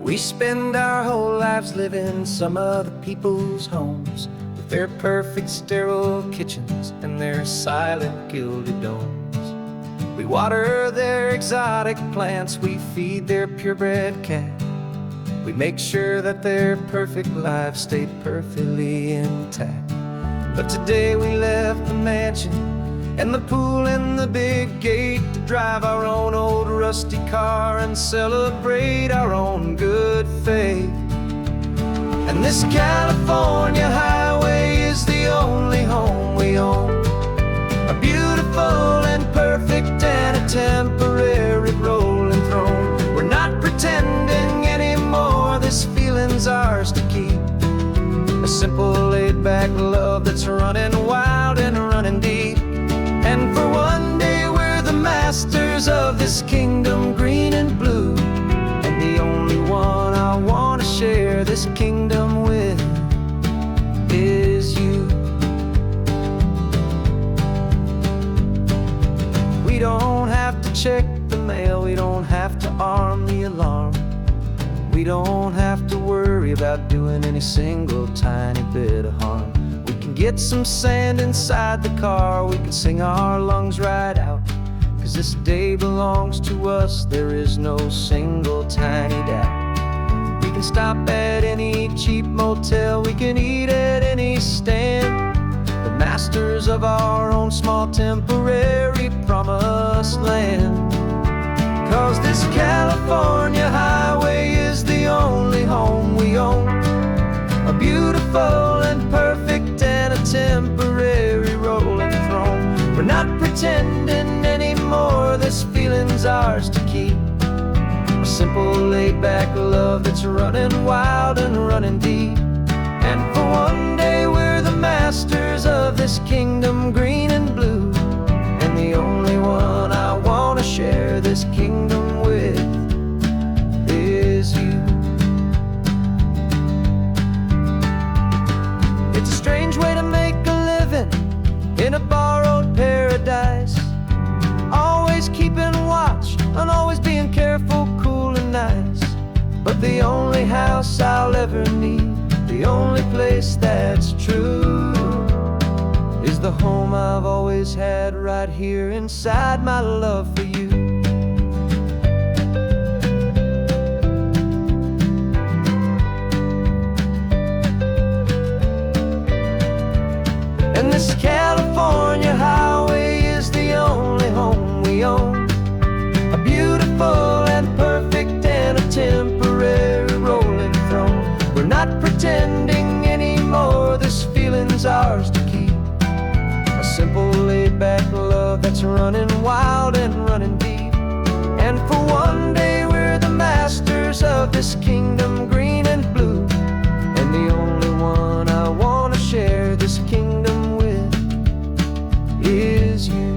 We spend our whole lives living some other people's homes, with their perfect sterile kitchens and their silent gilded domes. We water their exotic plants, we feed their purebred cat. We make sure that their perfect lives stay perfectly intact. But today we left the mansion and the pool and the big gate to drive our own old rusty car and celebrate our own good faith. And this California highway is the only home we own, a beautiful and perfect and a temporary rolling throne. We're not pretending anymore, this feeling's ours to keep, a simple laid-back love that's running wild and running deep. And for one day we're the masters of this kingdom green and blue, and the only one I want to share this kingdom with is you. We don't have to check the mail, we don't have to arm the alarm, we don't have to worry about doing any single tiny bit of harm. We can get some sand inside the car, we can sing our lungs right out, 'cause this day belongs to us, there is no single tiny doubt. We can stop at any cheap motel, we can eat at any stand, the masters of our own small temporary promised land. 'Cause this California highway is the only home we own, a beautiful and perfect and a temporary rolling throne. We're not pretending anymore, this feeling's ours to keep, a simple laid-back love that's running wild and running deep. And for one day we're the masters of this kingdom green and blue, and the only one I want to share this kingdom with is you. It's a strange way to make a living in a borrowed paradise, always keeping watch and always being careful, cool and nice. But the only house I'll ever need, the only place that's true, is the home I've always had right here inside my love for you. And this California highway is the only home we own, a beautiful and perfect and a temporary rolling throne. We're not pretending anymore, this feeling's ours to keep, a simple laid-back love that's running wild and running deep. And for one day we're the masters of this kingdom green and blue, and the only one I want to share this kingdom with is you.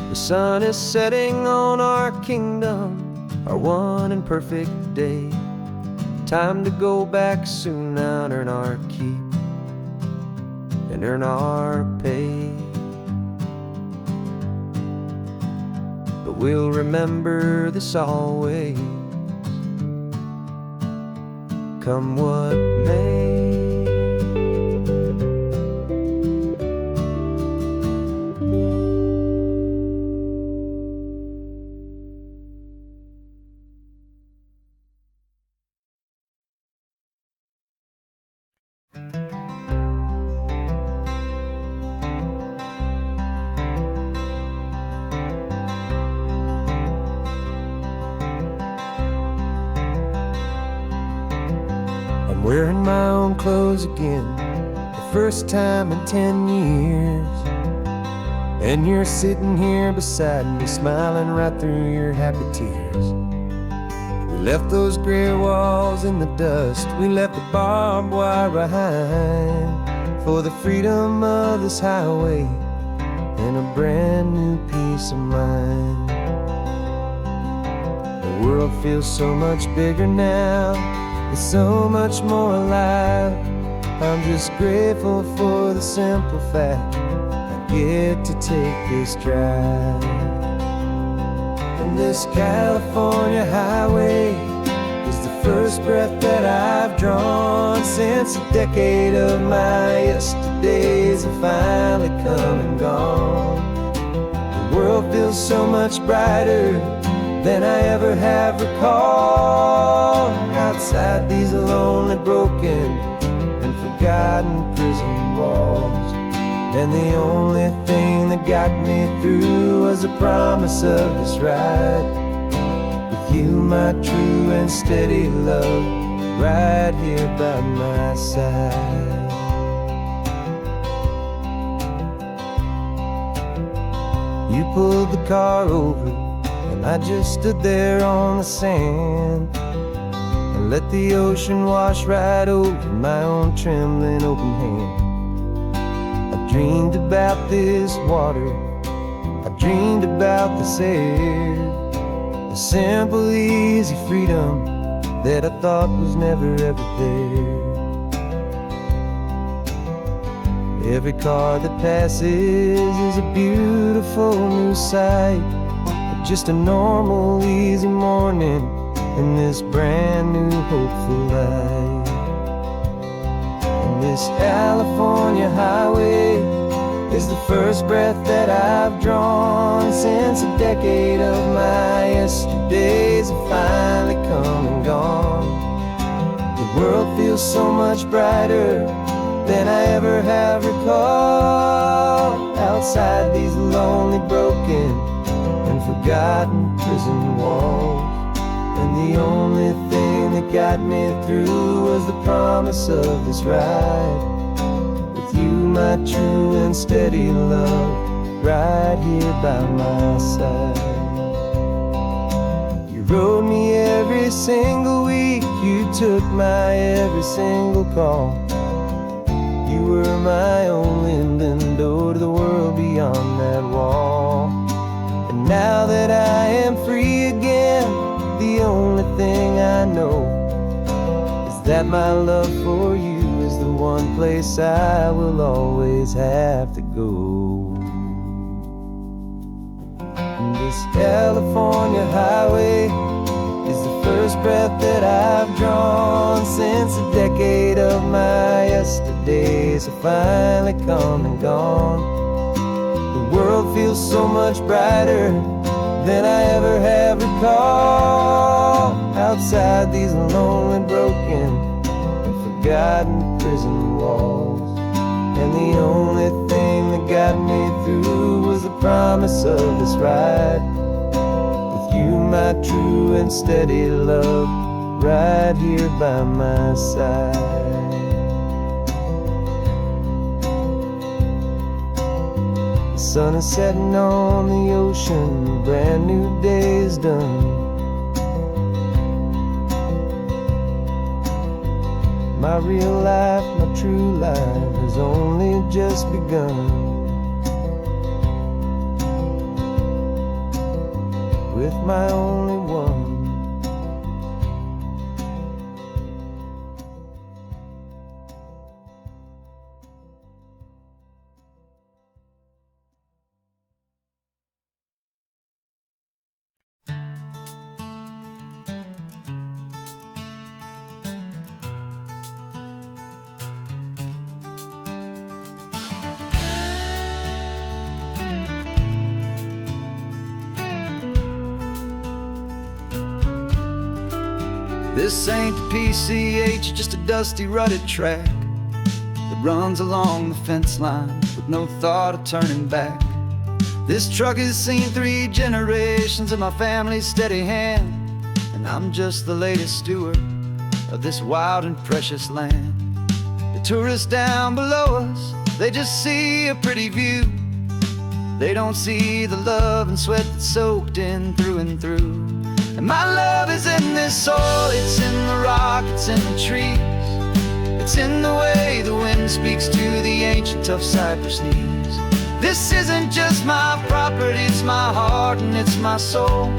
The sun is setting on our kingdom, our one and perfect day. Time to go back soon now and earn our keep and earn our pay. But we'll remember this always, come what may. I'm wearing my own clothes again, the first time in 10 years. And you're sitting here beside me, smiling right through your happy tears. We left those gray walls in the dust, we left the barbed wire behind, for the freedom of this highway and a brand new peace of mind. The world feels so much bigger now, it's so much more alive. I'm just grateful for the simple fact I get to take this drive. And this California highway is the first breath that I've drawn since a decade of my yesterdays have finally come and gone. The world feels so much brighter than I ever have recalled. Outside these lonely, broken, and forgotten prison walls. And the only thing that got me through was the promise of this ride with you, my true and steady love, right here by my side. You pulled the car over, and I just stood there on the sand and let the ocean wash right over my own trembling open hand. I dreamed about this water, I dreamed about this air, the simple, easy freedom that I thought was never ever there. Every car that passes is a beautiful new sight, but just a normal, easy morning in this brand new, hopeful life. And this California highway is the first breath that I've drawn since a decade of my yesterdays have finally come and gone. The world feels so much brighter than I ever have recalled. Outside these lonely, broken, and forgotten prison walls. And the only thing that got me through was the promise of this ride with you, my true and steady love, right here by my side. You rode me every single week, you took my every single call. You were my only window to the world beyond that wall. And now that I am free again, the only thing I know is that my love for you is the one place I will always have to go. And this California highway is the first breath that I've drawn since a decade of my yesterdays have finally come and gone. The world feels so much brighter than I ever have recalled. Outside these lonely, broken, and forgotten prison walls. And the only thing that got me through was the promise of this ride with you, my true and steady love, right here by my side. The sun is setting on the ocean, a brand new day is done. My real life, my true life has only just begun. With my only one. This ain't the PCH, just a dusty, rutted track that runs along the fence line with no thought of turning back. This truck has seen 3 generations of my family's steady hand, and I'm just the latest steward of this wild and precious land. The tourists down below us, they just see a pretty view. They don't see the love and sweat that's soaked in through and through. And my love is in this soil, it's in the rock, it's in the trees. It's in the way the wind speaks to the ancient tough cypress knees. This isn't just my property, it's my heart and it's my soul.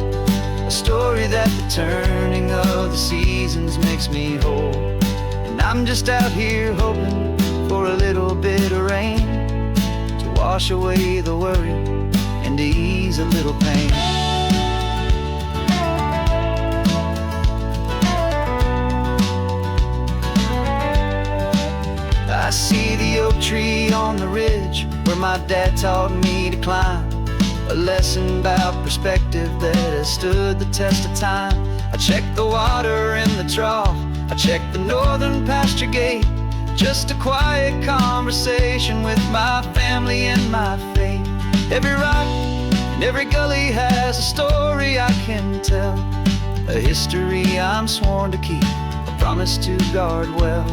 A story that the turning of the seasons makes me whole. And I'm just out here hoping for a little bit of rain to wash away the worry and to ease a little pain. see the oak tree on the ridge where my dad taught me to climb. A lesson about perspective that has stood the test of time. I check the water in the trough, I check the northern pasture gate. Just a quiet conversation with my family and my faith. Every rock and every gully has a story I can tell, a history I'm sworn to keep, a promise to guard well.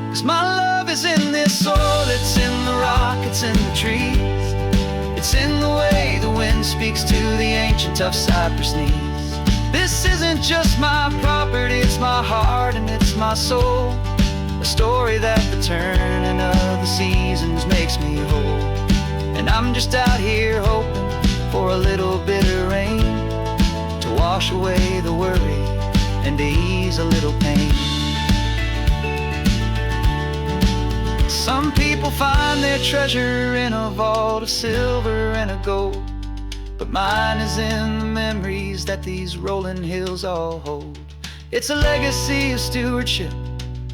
'Cause my love is in this soil, it's in the rock, it's in the trees. It's in the way the wind speaks to the ancient tough cypress knees. This isn't just my property, it's my heart and it's my soul. A story that the turning of the seasons makes me whole. And I'm just out here hoping for a little bit of rain to wash away the worry and to ease a little pain. Some people find their treasure in a vault of silver and a gold, but mine is in the memories that these rolling hills all hold. It's a legacy of stewardship,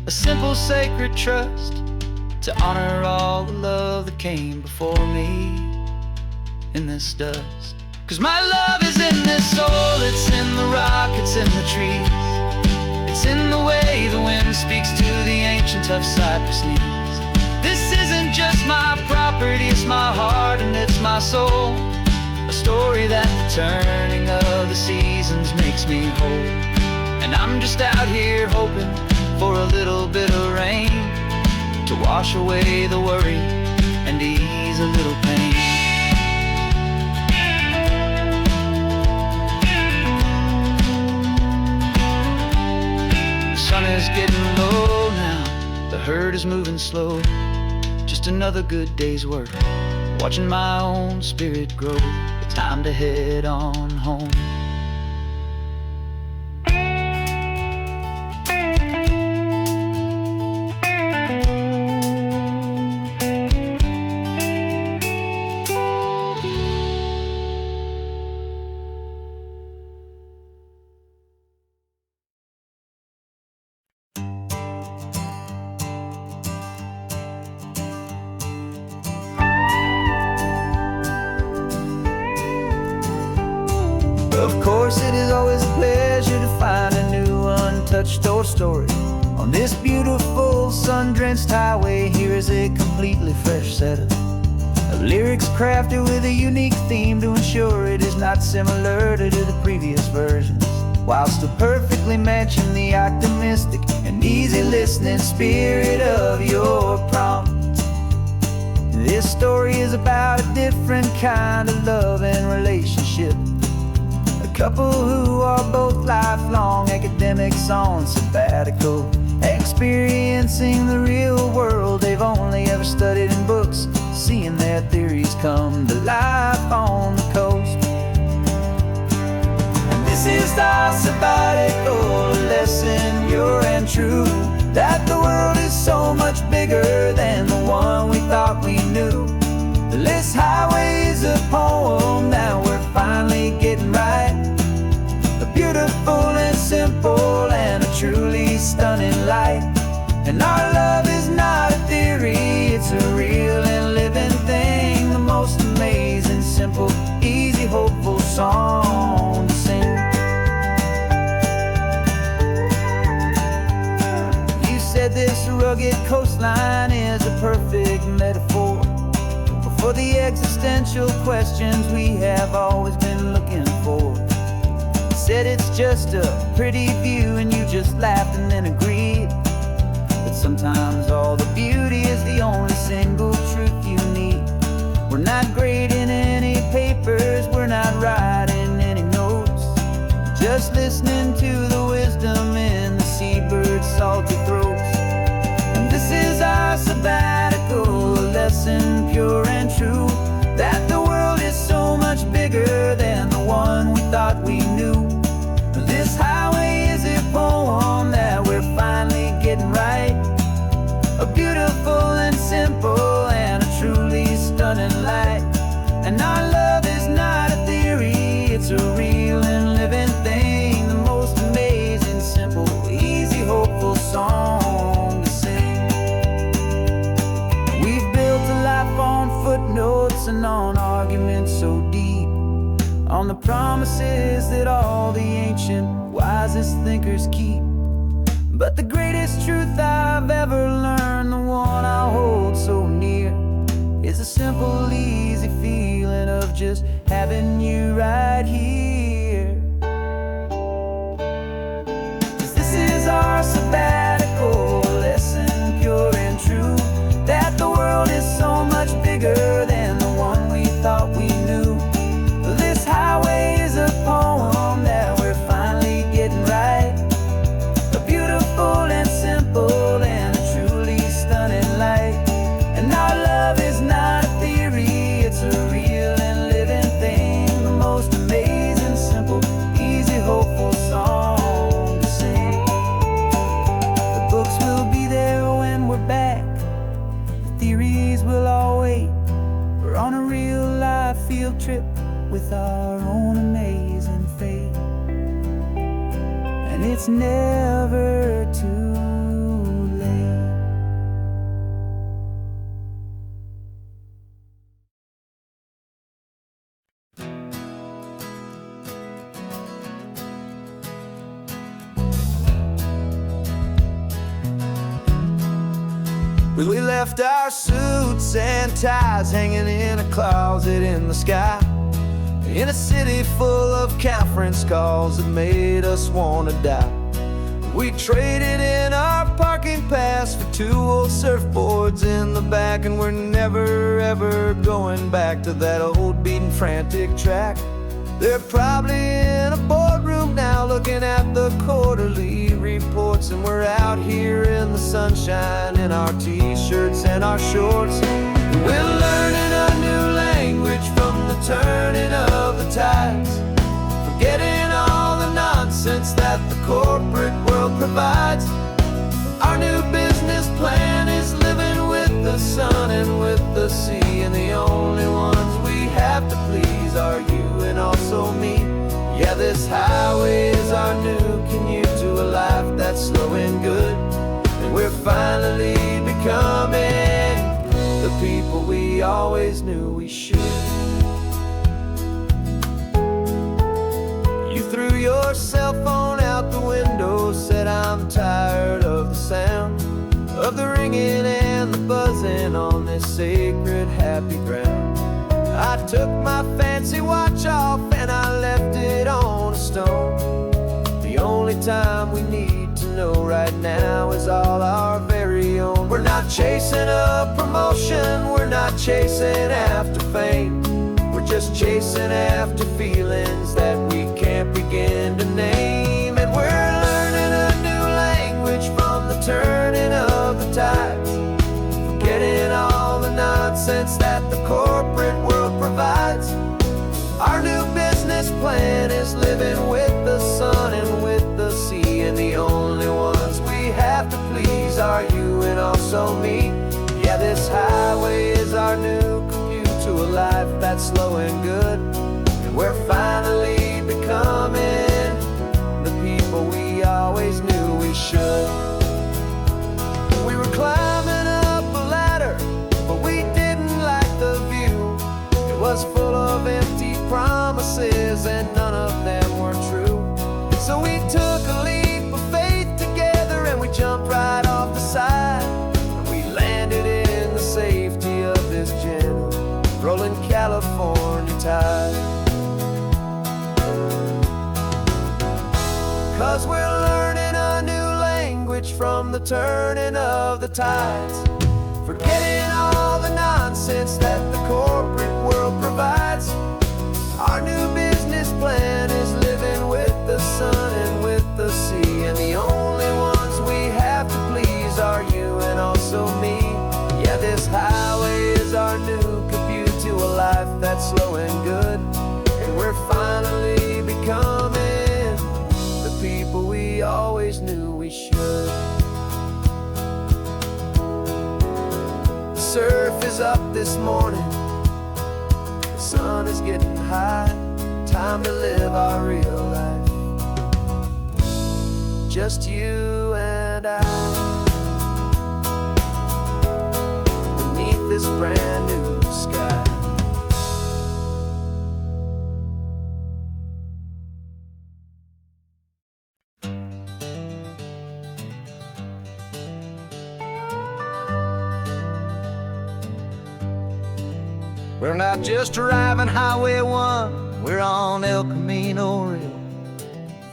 a simple sacred trust, to honor all the love that came before me in this dust. 'Cause my love is in this soul, it's in the rock, it's in the trees. It's in the way the wind speaks to the ancient tough cypress knees. This isn't just my property, it's my heart and it's my soul. A story that the turning of the seasons makes me whole. And I'm just out here hoping for a little bit of rain to wash away the worry and ease a little pain. The sun is getting low now, the herd is moving slow. Just another good day's work, watching my own spirit grow. Time to head on home. Of course, it is always a pleasure to find a new untouched old story. On this beautiful sun-drenched highway, here is a completely fresh set of lyrics crafted with a unique theme to ensure it is not similar to the previous versions, while still perfectly matching the optimistic and easy listening spirit of your prompt. This story is about a different kind of love and relationship. Couple who are both lifelong academics on sabbatical, experiencing the real world they've only ever studied in books, seeing their theories come to life on the coast. And this is our sabbatical lesson, pure and true, that the world is so much bigger than the one we thought we knew. This highway is a poem that we're finally getting right. A beautiful and simple and a truly stunning light. And our love is not a theory, it's a real and living thing. The most amazing, simple, easy, hopeful song to sing. You said this rugged coastline is a perfect metaphor for the existential questions we have always been looking for. Said it's just a pretty view and you just laughed and then agreed. But sometimes all the beauty is the only single truth you need. We're not grading any papers, we're not writing any notes, just listening to the wisdom in the seabird's salty throats. And this is our sabbatical lesson, pure and true, that the world is so much bigger than the one we thought we knew. This highway is a poem that we're finally getting right. A beautiful and simple and a truly stunning light. And our love is not a theory, it's a real and living thing. The most amazing, simple, easy, hopeful song to sing. focusing on arguments so deep, on the promises that all the ancient, wisest thinkers keep. But the greatest truth I've ever learned, the one I hold so near, is a simple, easy feeling of just having you right here. 'Cause this is our sabbatical, lesson pure and true, that the world is so much bigger than the one we thought we knew. This highway is a poem that we're finally getting right, a beautiful and simple and a truly stunning light. And our love is not a theory, it's a real and living thing, the most amazing, simple, easy, hopeful song to sing. The books will be there when we're back, the theories will all wait. We're on a real life field trip with our own amazing fate, and it's never too late. We left our suits and ties hanging in a closet in the sky, in a city full of conference calls that made us wanna die. We traded in our parking pass for 2 old surfboards in the back, and we're never ever going back to that old beaten frantic track. They're probably in a boardroom now looking at the quarterly reports, and we're out here in the sunshine in our t-shirts and our shorts. We're learning a new language from the turning of the tides, forgetting all the nonsense that the corporate world provides. Our new business plan is living with the sun and with the sea, and the only ones we have to please are you and also me. Yeah, this highway is our new commute to a life that's slow and good, and we're finally becoming the people we always knew we should. You threw your cell phone out the window, said I'm tired of the sound of the ringing and the buzzing on this sacred happy ground. I took my fancy watch off and I left it on a stone. The only time we need to know right now is all our very own. We're not chasing a promotion, we're not chasing after fame, we're just chasing after feelings that we can't begin to name. And we're learning a new language from the turning of the tides, forgetting all the nonsense that the corporate world provides. Our new business plan is living with the sun and with the sea, and the only ones we have to please are you and also me. Yeah, this highway is our new commute to a life that's slow and good, and we're finally becoming the people we always knew we should. We were climbing up a ladder, but we didn't like the view. It was full of empty promises and none of them were true. So we took a leap of faith together and we jumped right off the side, and we landed in the safety of this gentle rolling California tide. 'Cause we're learning a new language from the turning of the tides, forgetting all the nonsense that the corporate world provides. Our new business plan is living with the sun and with the sea, and the only ones we have to please are you and also me. Yeah, this highway is our new commute to a life that's slow and good, and we're finally becoming the people we always knew we should. The surf is up this morning, the sun is getting high, time to live our real life, just you and I, beneath this brand new sky. We're not just driving Highway 1, we're on El Camino Real,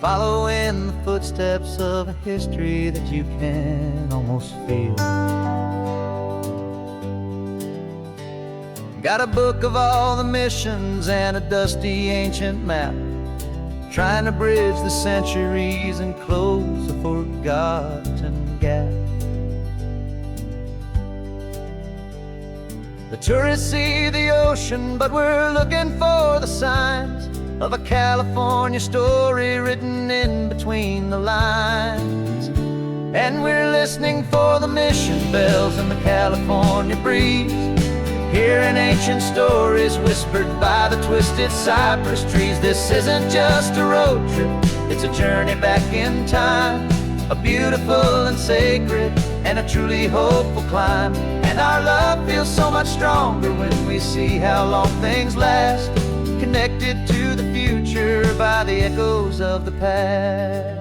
following the footsteps of a history that you can almost feel. Got a book of all the missions and a dusty ancient map, trying to bridge the centuries and close a forgotten gap. The tourists see the ocean, but we're looking for the signs of a California story written in between the lines. And we're listening for the mission bells in the California breeze, hearing ancient stories whispered by the twisted cypress trees. This isn't just a road trip, it's a journey back in time, a beautiful and sacred and a truly hopeful climb. And our love feels so much stronger when we see how long things last, connected to the future by the echoes of the past.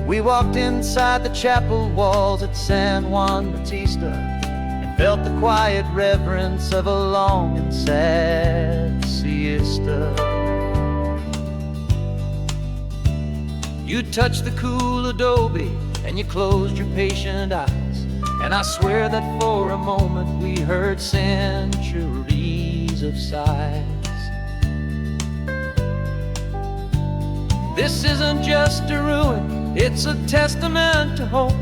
We walked inside the chapel walls at San Juan Bautista and felt the quiet reverence of a long and sad siesta. You touched the cool adobe and you closed your patient eyes, and I swear that for a moment we heard centuries of sighs. This isn't just a ruin, it's a testament to hope,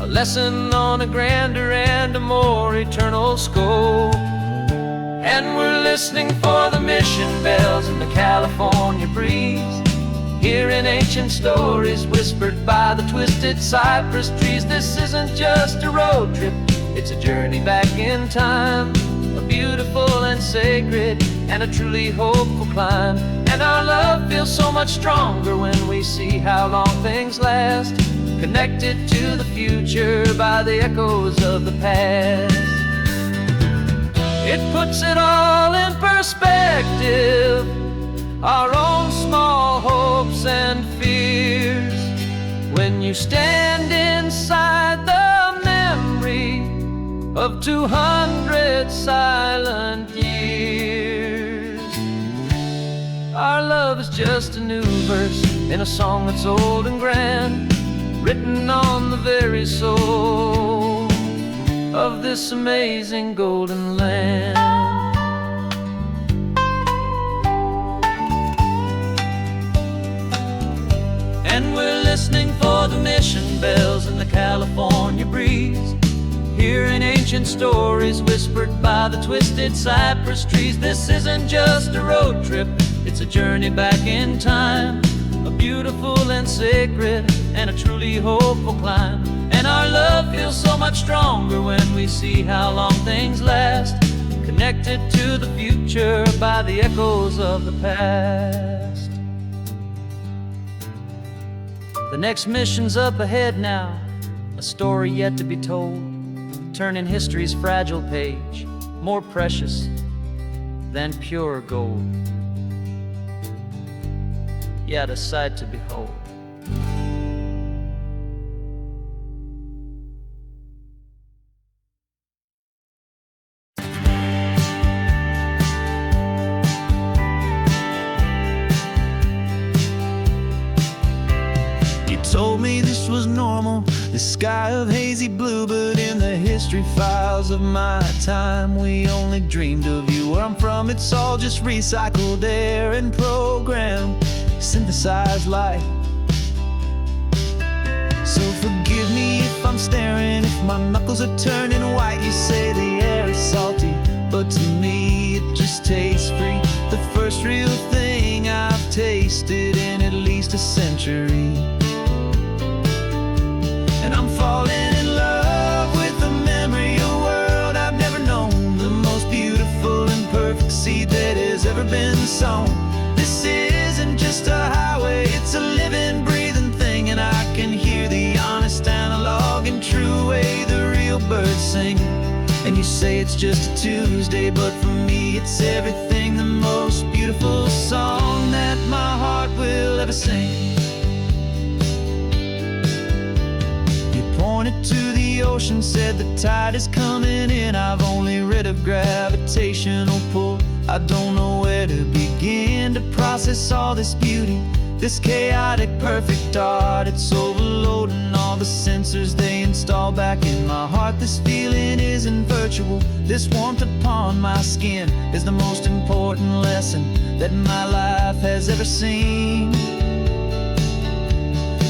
a lesson on a grander and a more eternal scope. And we're listening for the mission bells in the California breeze, hearing ancient stories whispered by the twisted cypress trees. This isn't just a road trip, it's a journey back in time, a beautiful and sacred and a truly hopeful climb. And our love feels so much stronger when we see how long things last, connected to the future by the echoes of the past. It puts it all in perspective, our own small hopes and fears, when you stand inside the memory of 200 silent years. Our love is just a new verse in a song that's old and grand, written on the very soul of this amazing golden land. And we're listening for the mission bells in the California breeze, hearing ancient stories whispered by the twisted cypress trees. This isn't just a road trip, it's a journey back in time, a beautiful and sacred and a truly hopeful climb. And our love feels so much stronger when we see how long things last, connected to the future by the echoes of the past. The next mission's up ahead now, a story yet to be told, turning history's fragile page more precious than pure gold. Yet a sight to behold. Told me this was normal, the sky of hazy blue, but in the history files of my time, we only dreamed of you. Where I'm from, it's all just recycled air and programmed, synthesized light. So forgive me if I'm staring, if my knuckles are turning white. You say the air is salty, but to me it just tastes free. The first real thing I've tasted in at least a century. And I'm falling in love with the memory of a world I've never known, the most beautiful and perfect seed that has ever been sown. This isn't just a highway, it's a living, breathing thing, and I can hear the honest, analog, and true way the real birds sing. And you say it's just a Tuesday, but for me it's everything, the most beautiful song that my heart will ever sing. Pointed to the ocean, said the tide is coming in. I've only read of gravitational pull. I don't know where to begin to process all this beauty, this chaotic perfect art. It's overloading all the sensors they install back in my heart. This feeling isn't virtual. This warmth upon my skin is the most important lesson that my life has ever seen.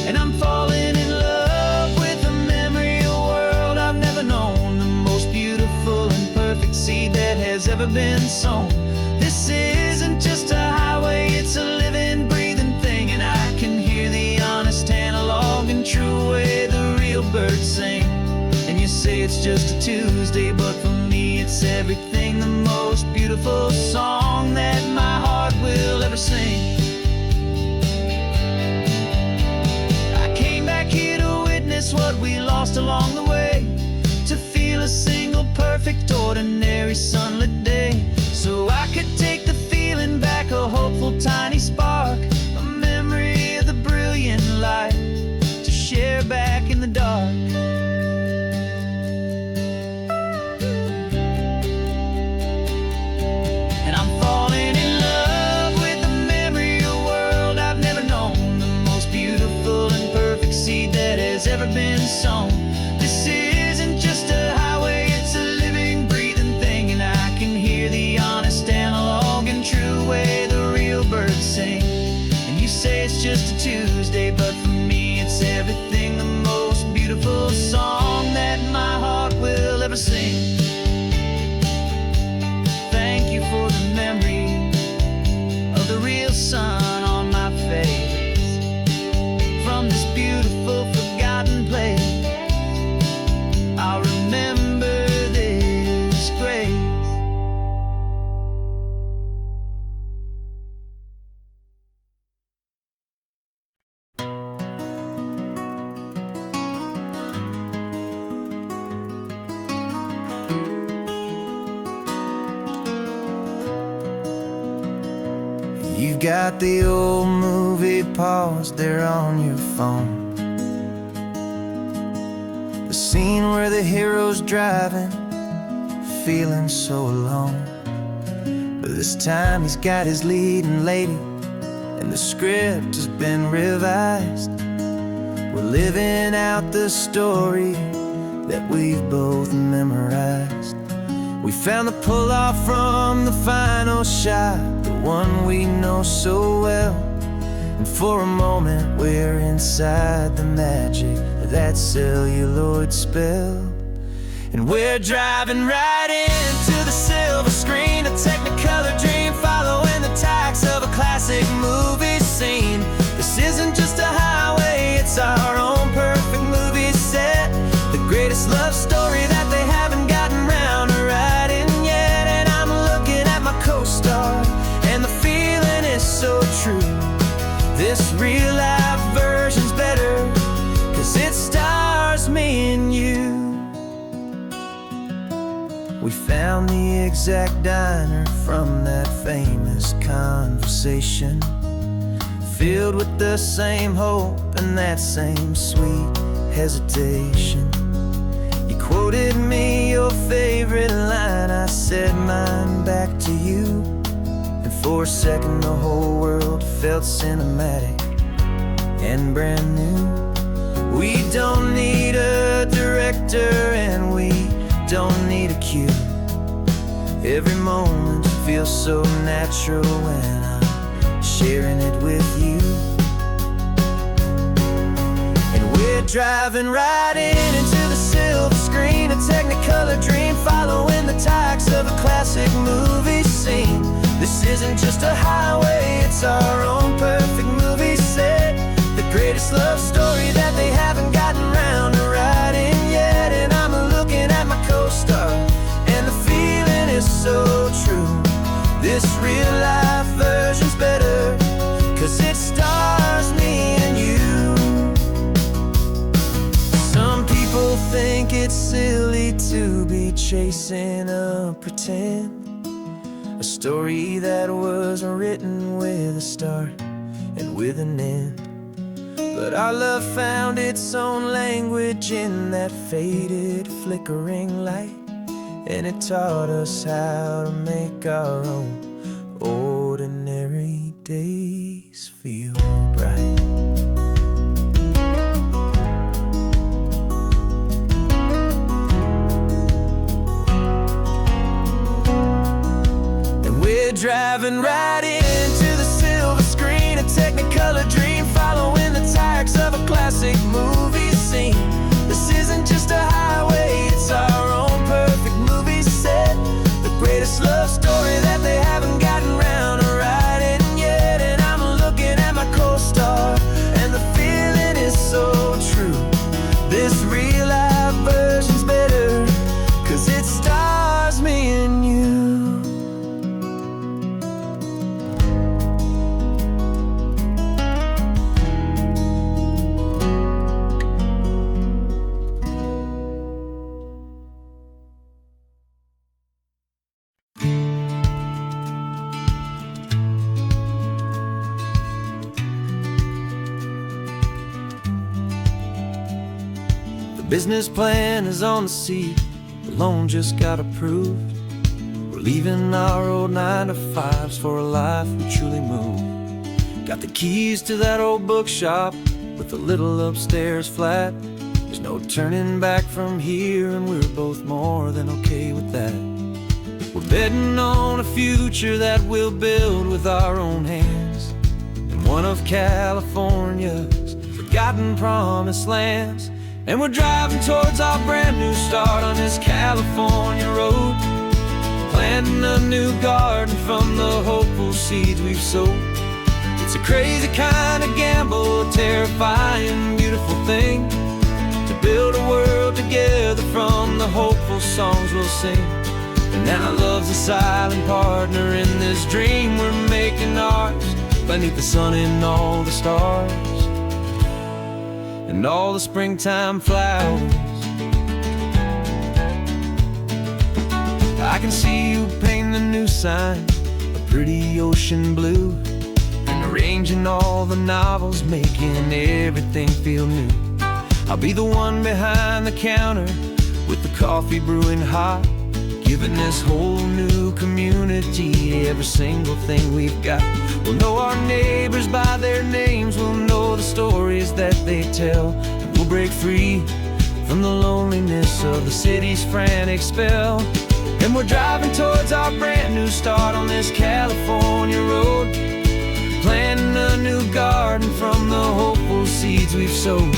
And I'm falling in love with the memory of a world I've never known, the most beautiful and perfect seed that has ever been sown. This isn't just a highway, it's a living, breathing thing. And I can hear the honest analog and true way the real birds sing. And you say it's just a Tuesday, but for me it's everything, the most beautiful song that my heart will ever sing. I came back here to witness what we lost along the way, to feel a single perfect ordinary sunlit day, so I could take the feeling back, a hopeful tiny spark, a memory of the brilliant light to share back in the dark. And I'm falling in love with the memory of a world I've never known, the most beautiful and perfect seed that has ever been sown. This isn't just a highway, it's a living, breathing thing. And I can hear the honest analog and true way the real birds sing. And you say it's just a Tuesday, but for me it's everything, the most beautiful song that my heart will ever sing. Thank you for the memory of the real sun on my face, from this beautiful forgotten place. I'll remember this grace. You've got the old movie paused there on your phone, the scene where the hero's driving, feeling so alone. But this time he's got his leading lady, and the script has been revised. We're living out the story that we've both memorized. We found the pull-off from the final shot, the one we know so well. And for a moment we're inside the magic of that celluloid spell. And we're driving right into the silver screen, a Technicolor dream, following the tacks of a classic movie scene. This isn't just a highway, it's our own perfect movie set, the greatest love story that they haven't gotten round to writing yet. And I'm looking at my co-star, and the feeling is so true. This real life version's better, 'cause it stars me and you. We found the exact diner from that famous conversation, filled with the same hope and that same sweet hesitation. You quoted me your favorite line, I said mine back to you. And for a second the whole world felt cinematic and brand new. We don't need a director and we don't need a cue. Every moment feels so natural when I'm sharing it with you. And we're driving right into the silver screen, a Technicolor dream, following the tacks of a classic movie scene. This isn't just a highway, it's our own perfect movie set, the greatest love story that they haven't gotten round to writing yet. And I'm looking at my co-star, and the feeling is so true. This real life version's better, 'cause it stars me and you. Some people think it's silly to be chasing a pretend, a story that was written with a start and with an end. But our love found its own language in that faded, flickering light, and it taught us how to make our own ordinary days feel bright. And we're driving right into the silver screen, a Technicolor dream, following the tires of a classic movie scene. This isn't just a highway, it's our own perfect movie set, the greatest love story that they haven't gotten round to writing yet. And I'm looking at my co-star, and the feeling is so true. This real life version's better, 'cause it stars me and you. Business plan is on the seat, the loan just got approved. We're leaving our old 9-to-5s for a life we truly move. Got the keys to that old bookshop with a little upstairs flat. There's no turning back from here, and we're both more than okay with that. We're betting on a future that we'll build with our own hands, in one of California's forgotten promised lands. And we're driving towards our brand new start on this California road, planting a new garden from the hopeful seeds we've sowed. It's a crazy kind of gamble, a terrifying, beautiful thing, to build a world together from the hopeful songs we'll sing. And now love's a silent partner in this dream we're making ours, beneath the sun and all the stars, and all the springtime flowers. I can see you painting a new sign, a pretty ocean blue, and arranging all the novels, making everything feel new. I'll be the one behind the counter with the coffee brewing hot, giving this whole new community every single thing we've got. We'll know our neighbors by their names, we'll know the stories that they tell, and we'll break free from the loneliness of the city's frantic spell. And we're driving towards our brand new start on this California road, planting a new garden from the hopeful seeds we've sowed.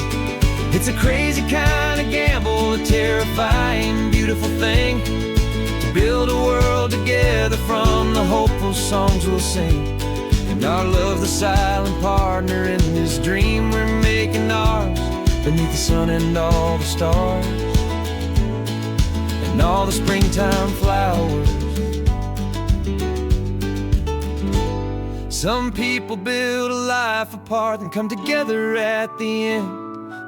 It's a crazy kind of gamble, a terrifying, beautiful thing, to build a world together from the hopeful songs we'll sing. And our love's the silent partner in this dream we're making ours, beneath the sun and all the stars, and all the springtime flowers. Some people build a life apart and come together at the end,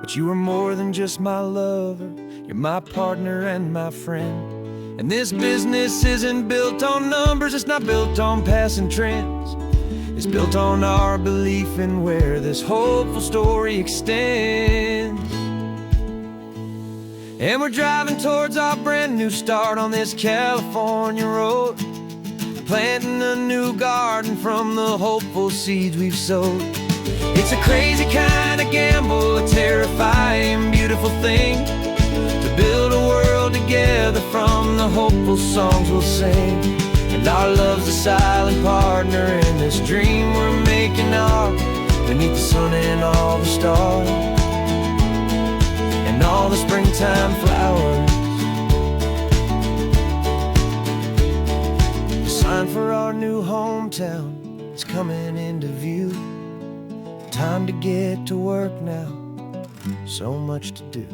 but you are more than just my lover, you're my partner and my friend. And this business isn't built on numbers, it's not built on passing trends, it's built on our belief in where this hopeful story extends. And we're driving towards our brand new start on this California road, planting a new garden from the hopeful seeds we've sowed. It's a crazy kind of gamble, a terrifying, beautiful thing, to build a world together from the hopeful songs we'll sing. And our love's a silent partner in this dream we're making ours, beneath the sun and all the stars, and all the springtime flowers. The sign for our new hometown is coming into view. Time to get to work now, so much to do.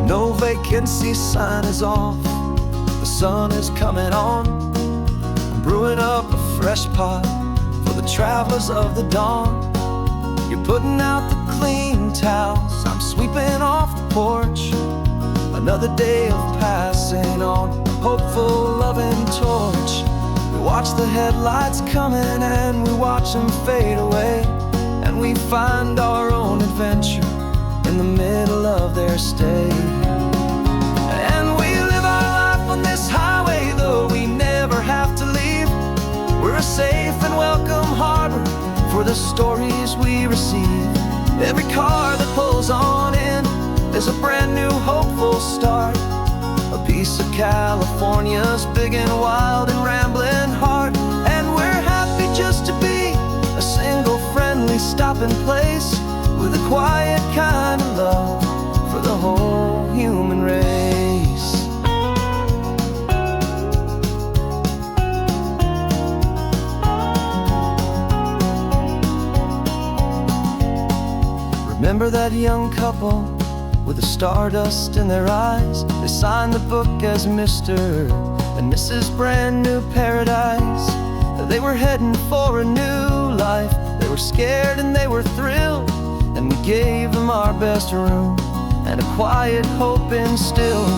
No vacancy sign is off, the sun is coming on. I'm brewing up a fresh pot for the travelers of the dawn. You're putting out the clean towels, I'm sweeping off the porch. Another day of passing on a hopeful, loving torch. We watch the headlights coming and we watch them fade away, and we find our own adventure in the middle of their stay. And we live our life on this highway, though we never have to leave. We're a safe and welcome harbor for the stories we receive. Every car that pulls on in is a brand new hopeful start, a piece of California's big and wild and rambling heart. And we're happy just to be a single friendly stopping place, with a quiet kind of love for the whole human race. Remember that young couple with the stardust in their eyes? They signed the book as Mr. and Mrs. Brand New Paradise. They were heading for a new life. They were scared and they were thrilled, and we gave them our best room and a quiet hope instilled.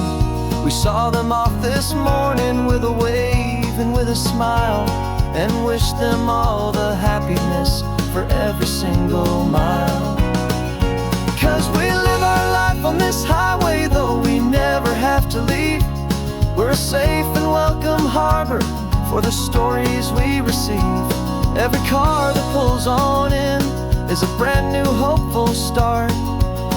We saw them off this morning with a wave and with a smile, and wished them all the happiness for every single mile. 'Cause we live our life on this highway, though we never have to leave. We're a safe and welcome harbor for the stories we receive. Every car that pulls on in is a brand new hopeful start,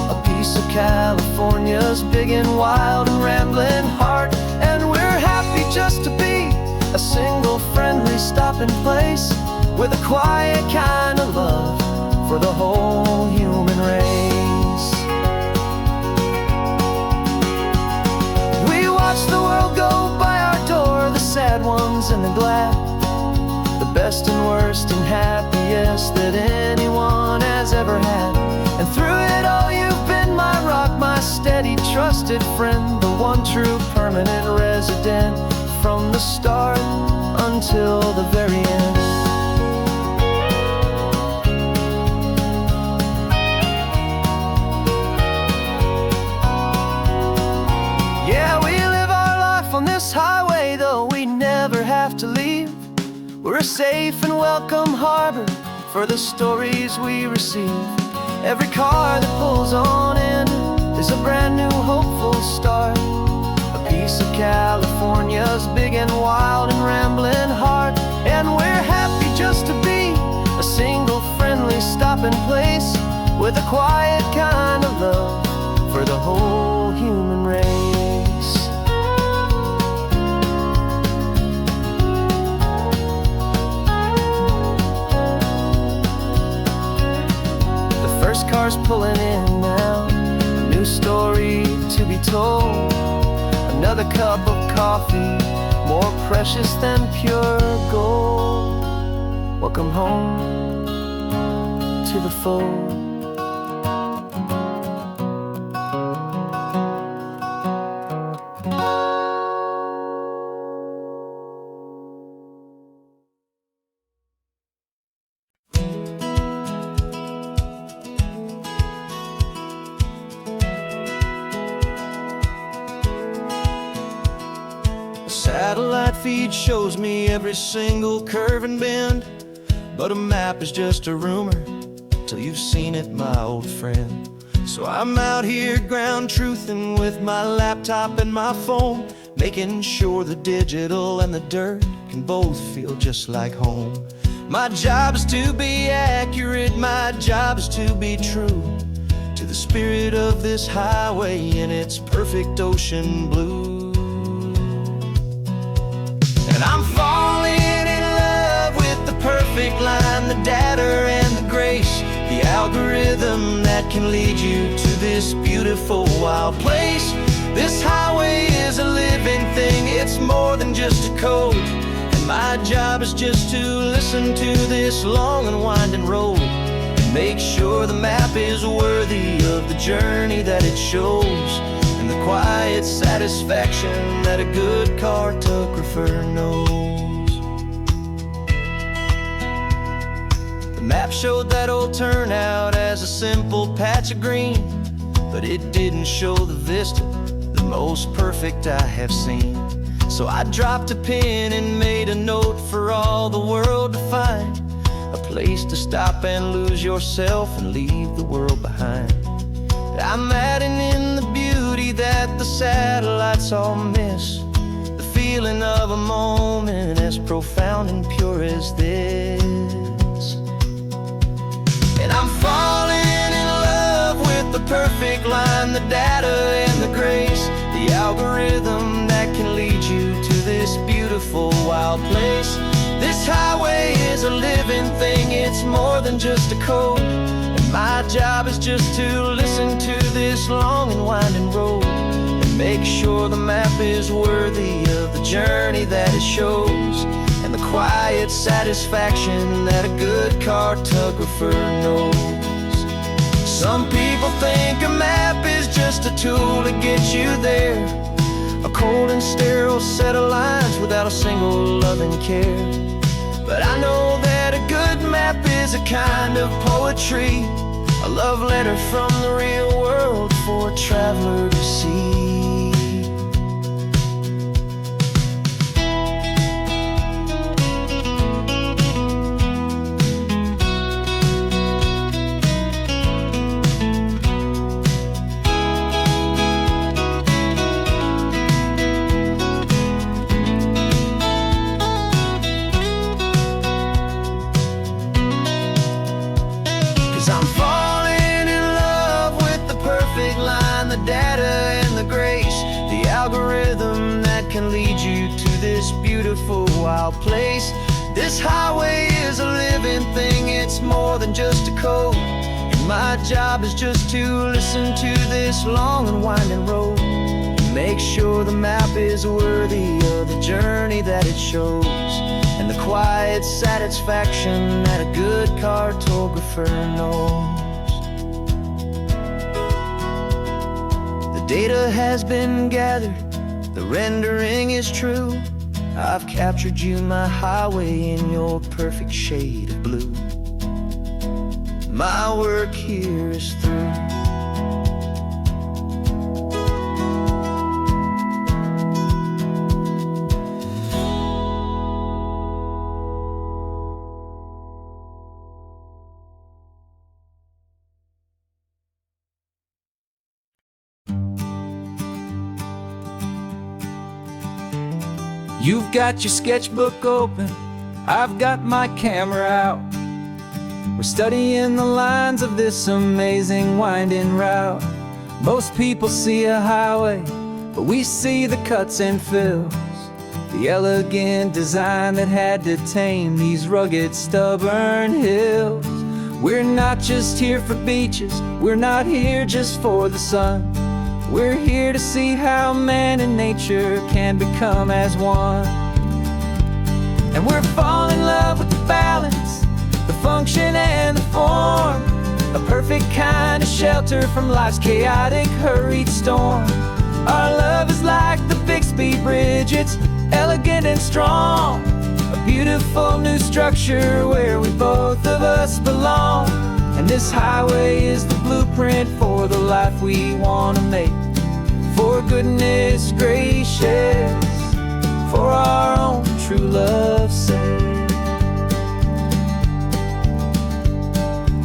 a piece of California's big and wild and rambling heart. And we're happy just to be a single friendly stopping place, with a quiet kind of love for the whole human race. We watch the world go by our door, the sad ones and the glad, the best and worst and happiest that anyone has ever had. And through it all you've been my rock, my steady trusted friend, the one true permanent resident, from the start until the very end. Yeah, we live our life on this highway, though we never have to leave. We're a safe and welcome harbor for the stories we receive. Every car that pulls on in is a brand new hopeful start, a piece of California's big and wild and rambling heart. And we're happy just to be a single friendly stopping place, with a quiet kind of love for the whole human race. First car's pulling in now, a new story to be told. Another cup of coffee, more precious than pure gold. Welcome home to the fold. Satellite feed shows me every single curve and bend, but a map is just a rumor till you've seen it, my old friend. So I'm out here ground truthing with my laptop and my phone, making sure the digital and the dirt can both feel just like home. My job is to be accurate, my job is to be true to the spirit of this highway in its perfect ocean blue. And I'm falling in love with the perfect line, the data and the grace, the algorithm that can lead you to this beautiful wild place. This highway is a living thing, it's more than just a code. And my job is just to listen to this long and winding road, and make sure the map is worthy of the journey that it shows, and the quiet satisfaction that a good cartographer knows. The map showed that old turnout as a simple patch of green, but it didn't show the vista, the most perfect I have seen. So I dropped a pin and made a note for all the world to find, a place to stop and lose yourself and leave the world behind. I'm adding in the beauty that the satellites all miss, the feeling of a moment as profound and pure as this. And I'm falling in love with the perfect line, the data and the grace, the algorithm that can lead you to this beautiful wild place. This highway is a living thing, it's more than just a code. My job is just to listen to this long and winding road and make sure the map is worthy of the journey that it shows, and the quiet satisfaction that a good cartographer knows. Some people think a map is just a tool to get you there, a cold and sterile set of lines without a single loving care. But I know that a good map is a kind of poetry, a love letter from the real world for a traveler to see. 'Cause I'm falling in love with the perfect line, the data and the grace, the algorithm that can lead you to this beautiful wild place. This highway is a living thing, it's more than just a code, and my job is just to listen to this long and winding road and make sure the map is worthy of the journey that it shows, and the quiet satisfaction that a good cartographer knows. The data has been gathered, the rendering is true. I've captured you, my highway, in your perfect shade of blue. My work here is through. You've got your sketchbook open, I've got my camera out. We're studying the lines of this amazing winding route. Most people see a highway, but we see the cuts and fills, the elegant design that had to tame these rugged, stubborn hills. We're not just here for beaches, we're not here just for the sun. We're here to see how man and nature can become as one. And we're falling in love with the balance, the function and the form, a perfect kind of shelter from life's chaotic, hurried storm. Our love is like the Bixby Bridge, it's elegant and strong, a beautiful new structure where we both of us belong. And this highway is the blueprint for the life we want to make. For goodness gracious, for our own true love's sake.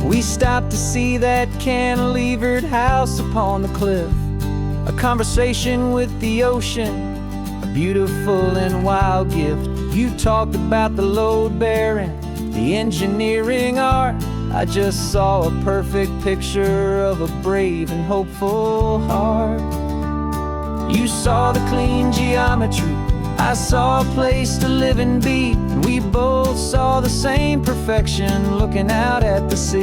We stopped to see that cantilevered house upon the cliff, a conversation with the ocean, a beautiful and wild gift. You talked about the load bearing, the engineering art. I just saw a perfect picture of a brave and hopeful heart. You saw the clean geometry, I saw a place to live and be, and we both saw the same perfection looking out at the sea.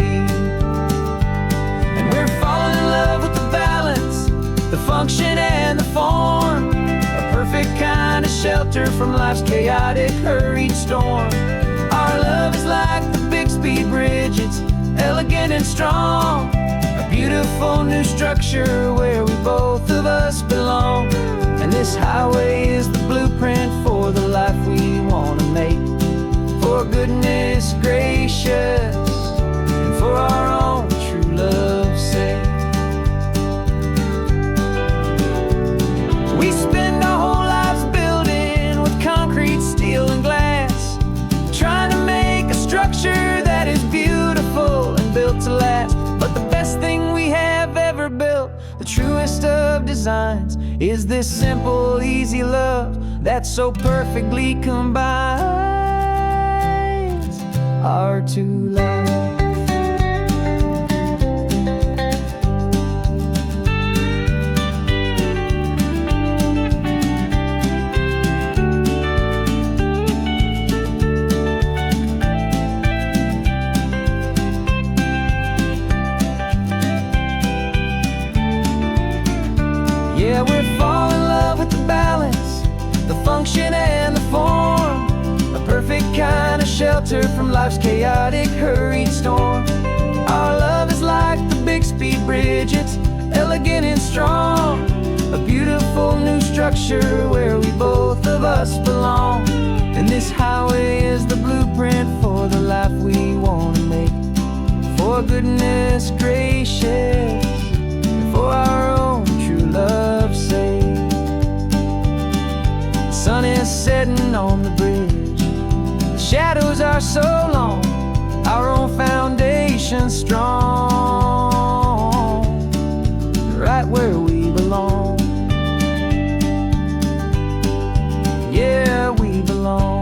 And we're falling in love with the balance, the function and the form, a perfect kind of shelter from life's chaotic, hurried storm. Our love is like the Bixby Bridge, it's elegant and strong, a beautiful beautiful new structure where we both of us belong. And this highway is the blueprint for the life we want to make. For goodness gracious, and for our own true love's sake. We spend our whole lives building with concrete, steel, and glass, trying to make a structure that is beautiful and built to last. But the best thing we have ever built, the truest of designs, is this simple, easy love that so perfectly combines our two lives. Yeah, we're falling in love with the balance, the function and the form, a perfect kind of shelter from life's chaotic, hurried storm. Our love is like the Bixby Bridge, it's elegant and strong, a beautiful new structure where we both of us belong. And this highway is the blueprint for the life we want to make. For goodness gracious, for our own true love's sake. The sun is setting on the bridge, the shadows are so long, our own foundation strong, right where we belong. Yeah, we belong.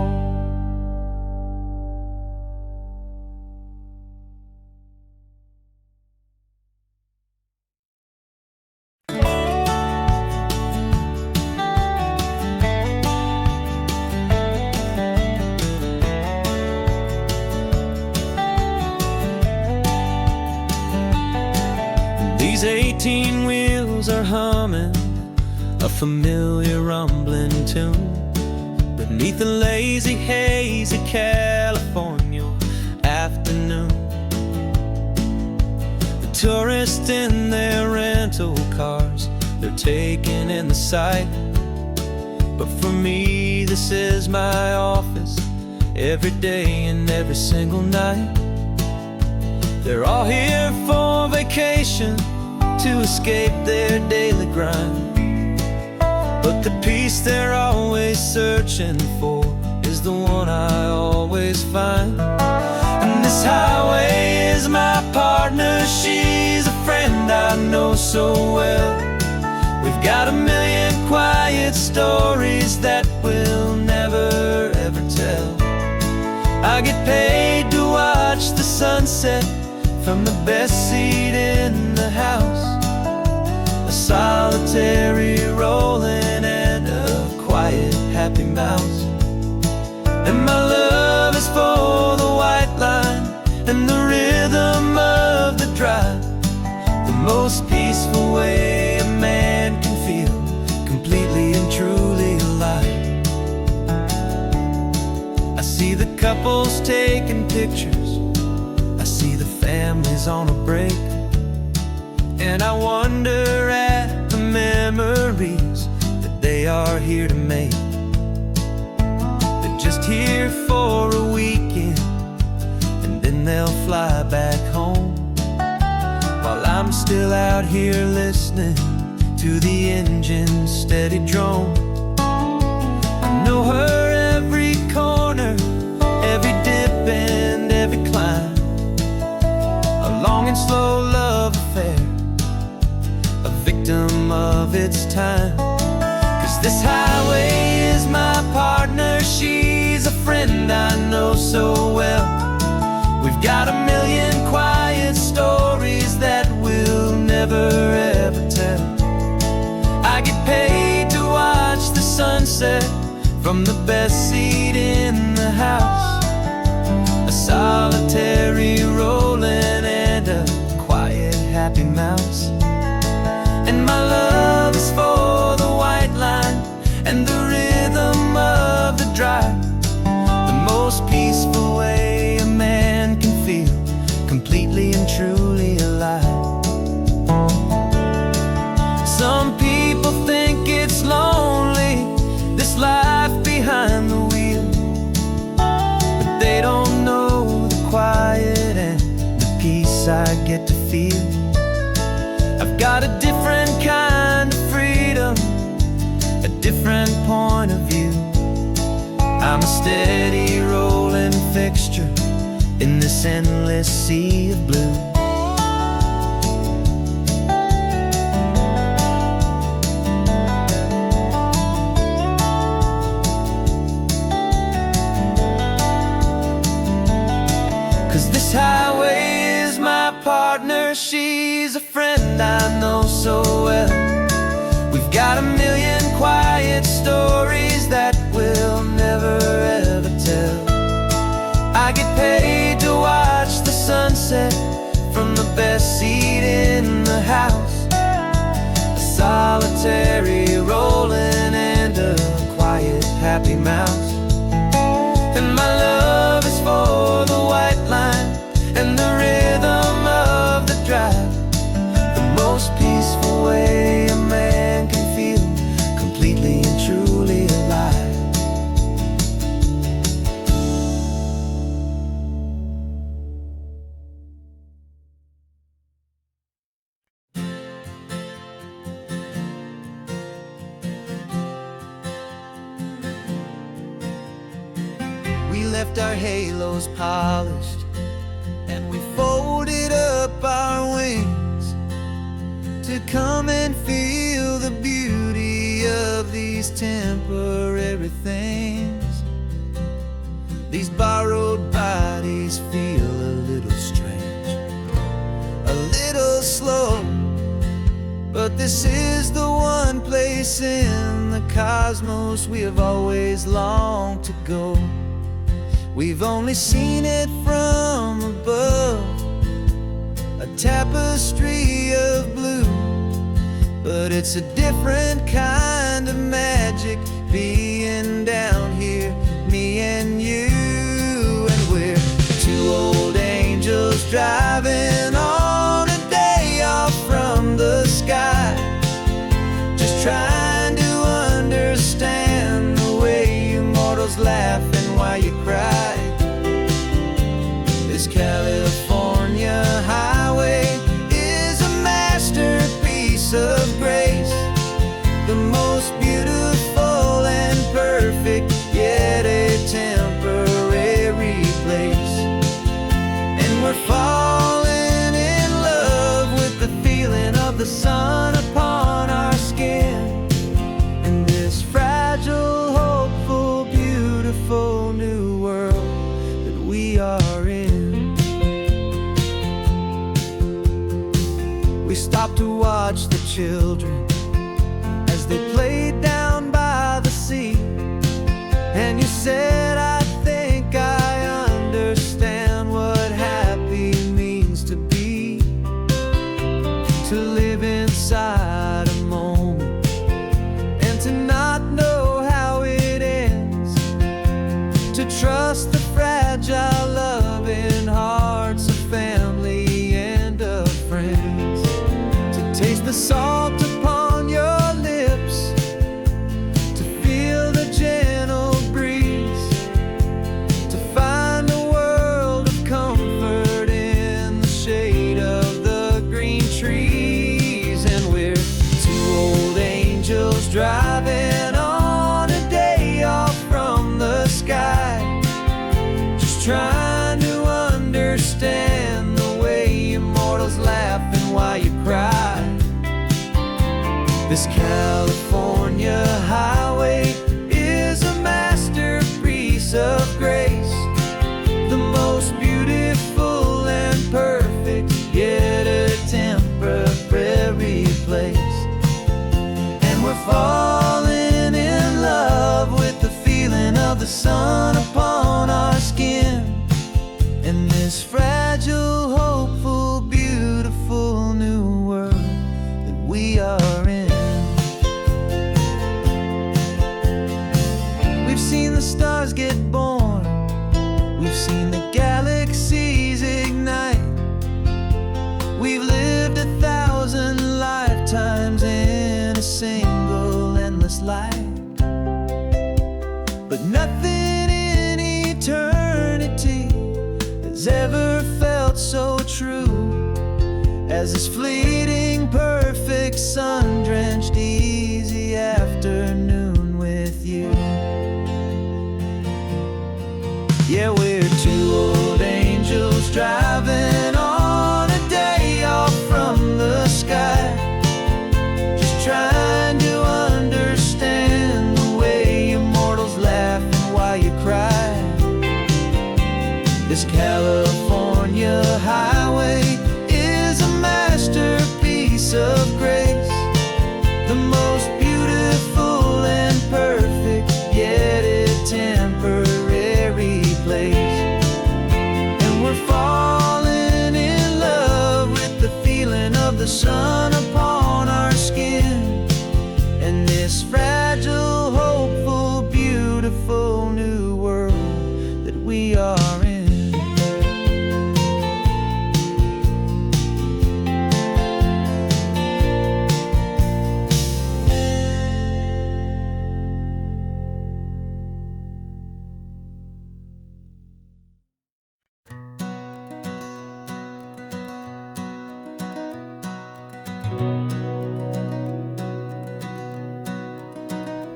These 18 wheels are humming a familiar rumbling tune beneath the lazy haze of California afternoon. The tourists in their rental cars, they're taking in the sight. But for me, this is my office, every day and every single night. They're all here for vacation, to escape their daily grind. But the peace they're always searching for is the one I always find. And this highway is my partner, she's a friend I know so well. We've got a million quiet stories that we'll never ever tell. I get paid to watch the sunset from the best seat in the house, a solitary rolling and a quiet happy mouse. And my love is for the white line and the rhythm of the drive, the most peaceful way a man can feel completely and truly alive. I see the couples taking pictures, I see the families on a break, and I wonder at the memories that they are here to make. They're just here for a weekend, and then they'll fly back home, while I'm still out here listening to the engine's steady drone. I know her every corner, every dip and every climb, a long and slow love affair, a victim of its time. 'Cause this highway is my partner, she's a friend I know so well. We've got a million quiet stories that we'll never ever tell. I get paid to watch the sunset from the best seat in the house, a solitary rolling and a quiet happy mouse. And my love is for the white line and the rhythm of the drive, the most peaceful way a man can feel completely and truly alive. got a different kind of freedom, a different point of view. I'm a steady rolling fixture in this endless sea of blue. This highway is my partner, she's a friend I know so well. We've got a million quiet stories that we'll never ever tell. I get paid to watch the sunset from the best seat in the house. A solitary rolling and a quiet happy mouse. And my love is for the white line and the rhythm of the drive, the most peaceful way a man can feel completely and truly alive. We left our halos polished and we folded up our wings to come and feel the beauty of these temporary things. These borrowed bodies feel a little strange, a little slow, but this is the one place in the cosmos we have always longed to go. We've only seen it from above, a tapestry of blue, but it's a different kind of magic being down here, me and you. And we're two old angels driving on a day off from the sky, just trying to understand the way you mortals laugh and why you cry. This California highway is a masterpiece of grace, the most beautiful and perfect, yet a temporary place. And we're falling in love with the feeling of the sun upon our skin, in this fragile, hopeful, beautiful new world that we are in. We stopped to watch the children as they played down by the sea, and you said, I think I understand what happy means to be, to live inside a moment and to not know how it ends, to trust the fragile loving hearts of family and of friends, to taste the salt upon your lips, to feel the gentle breeze, to find a world of comfort in the shade of the green trees. And we're two old angels driving on a day off from the sky, just trying to understand the way immortals laugh and why you cry. This California highway is a masterpiece of grace, the most beautiful and perfect, yet a temporary place. And we're falling in love with the feeling of the sun upon our skin, in this fragile, hopeful, beautiful new world that we are in. We've seen the stars get born, we've seen the galaxies ignite, we've lived 1,000 lifetimes in a single endless life, but nothing in eternity has ever felt so true as this fleeting, perfect sun-drenched, easy afternoon with you. Yeah, we're two old angels driving on a day off from the sky, just trying to understand the way immortals laugh and why you cry. This California highway is a masterpiece of grace, the most beautiful and perfect, yet a temporary place. And we're falling in love with the feeling of the sun upon our skin, and this fragile, hopeful, beautiful new world that we are in.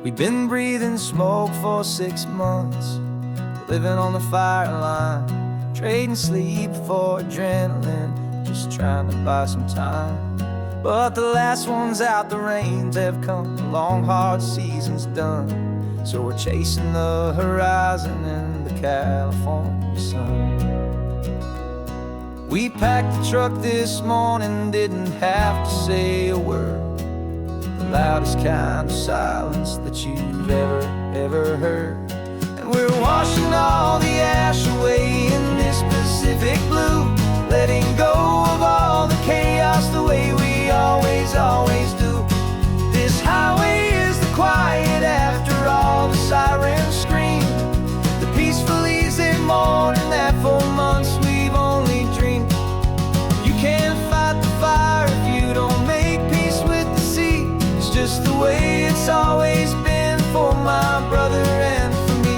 We've been breathing smoke for 6 months, living on the fire line, trading sleep for adrenaline, just trying to buy some time. But the last one's out, the rains have come, the long hard season's done, so we're chasing the horizon in the California sun. We packed the truck this morning, didn't have to say a word, the loudest kind of silence that you've ever heard. And we're washing all the ash away in this Pacific blue, letting go of all the chaos the way we always do. This highway is the quiet after all the sirens scream, the peaceful easy morning that for months we've only dreamed. You can't fight the fire if you don't make peace with the sea. It's just the way it's always been for my brother and for me.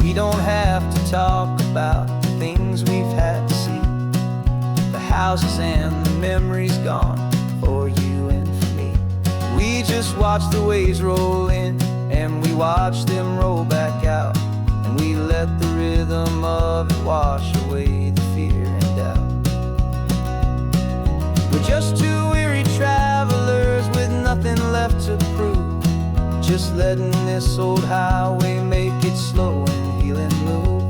We don't have to talk about the things we've had to see, the houses and the memories gone for you and for me. We just watch the waves roll in, and we watch them roll back out, and we let the rhythm of it wash away the fear and doubt. We're just two weary travelers with nothing left to prove, just letting this old highway make its slow and healing move.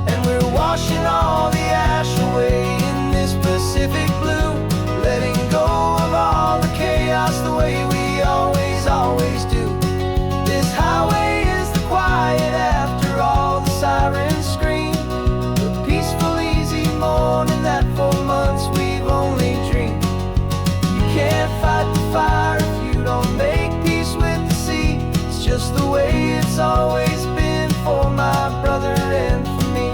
And we're washing all the ash away in this Pacific blue, letting go of all the chaos the way we always do. This highway is the quiet after all the sirens scream, the peaceful easy morning that for months we've only dreamed. You can't fight the fire if you don't make peace with the sea. It's just the way it's always been for my brother and for me.